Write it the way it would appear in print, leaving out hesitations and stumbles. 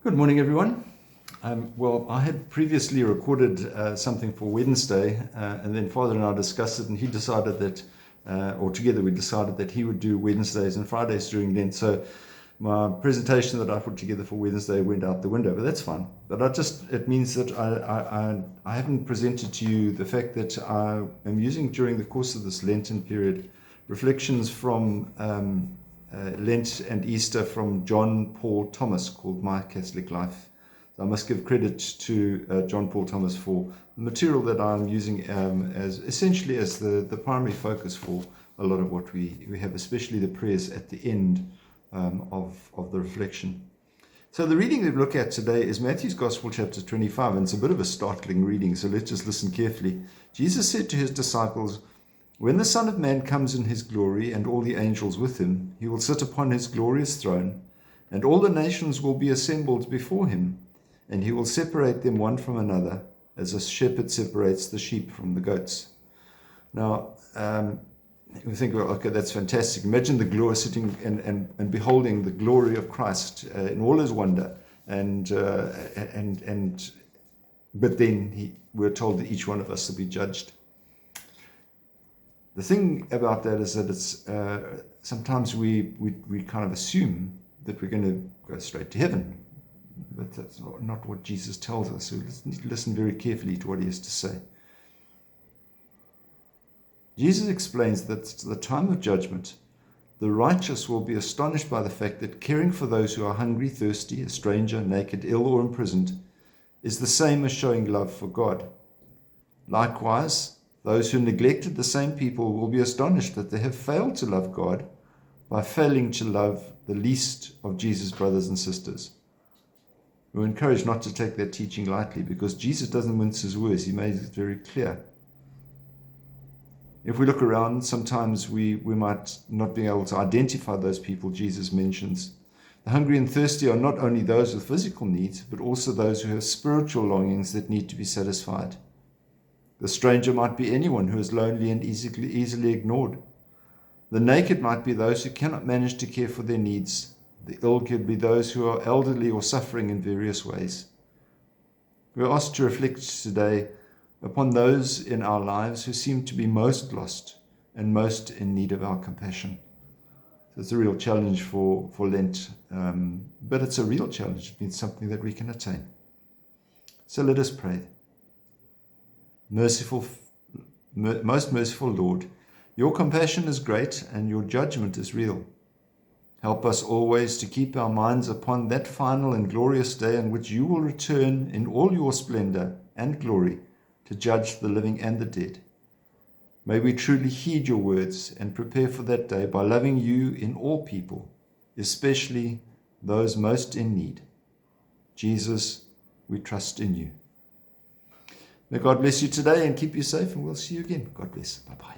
Good morning, everyone. Well, I had previously recorded something for Wednesday, and then Father and I discussed it, and he decided that, or together we decided that he would do Wednesdays and Fridays during Lent. So my presentation that I put together for Wednesday went out the window, but that's fine. But it means that I haven't presented to you the fact that I am using during the course of this Lenten period reflections from Lent and Easter from John Paul Thomas, called My Catholic Life. So I must give credit to John Paul Thomas for the material that I'm using as essentially as the primary focus for a lot of what we have, especially the prayers at the end of the reflection. So the reading that we look at today is Matthew's Gospel, chapter 25, and it's a bit of a startling reading, so let's just listen carefully. Jesus said to his disciples, "When the Son of Man comes in his glory and all the angels with him, he will sit upon his glorious throne, and all the nations will be assembled before him, and he will separate them one from another, as a shepherd separates the sheep from the goats." Now, we think, well, okay, that's fantastic. Imagine the glory, sitting and beholding the glory of Christ in all his wonder, but then we're told that each one of us will be judged. The thing about that is that it's sometimes we kind of assume that we're going to go straight to heaven, but that's not what Jesus tells us. So let's listen very carefully to what he has to say. Jesus explains that at the time of judgment, the righteous will be astonished by the fact that caring for those who are hungry, thirsty, a stranger, naked, ill, or imprisoned is the same as showing love for God. Likewise, those who neglected the same people will be astonished that they have failed to love God by failing to love the least of Jesus' brothers and sisters. We're encouraged not to take that teaching lightly, because Jesus doesn't mince his words. He made it very clear. If we look around, sometimes we might not be able to identify those people Jesus mentions. The hungry and thirsty are not only those with physical needs, but also those who have spiritual longings that need to be satisfied. The stranger might be anyone who is lonely and easily ignored. The naked might be those who cannot manage to care for their needs. The ill could be those who are elderly or suffering in various ways. We are asked to reflect today upon those in our lives who seem to be most lost and most in need of our compassion. So it's a real challenge for Lent, but it's a real challenge. It means something that we can attain. So let us pray. Most merciful Lord, your compassion is great and your judgment is real. Help us always to keep our minds upon that final and glorious day in which you will return in all your splendor and glory to judge the living and the dead. May we truly heed your words and prepare for that day by loving you in all people, especially those most in need. Jesus, we trust in you. May God bless you today and keep you safe, and we'll see you again. God bless. Bye-bye.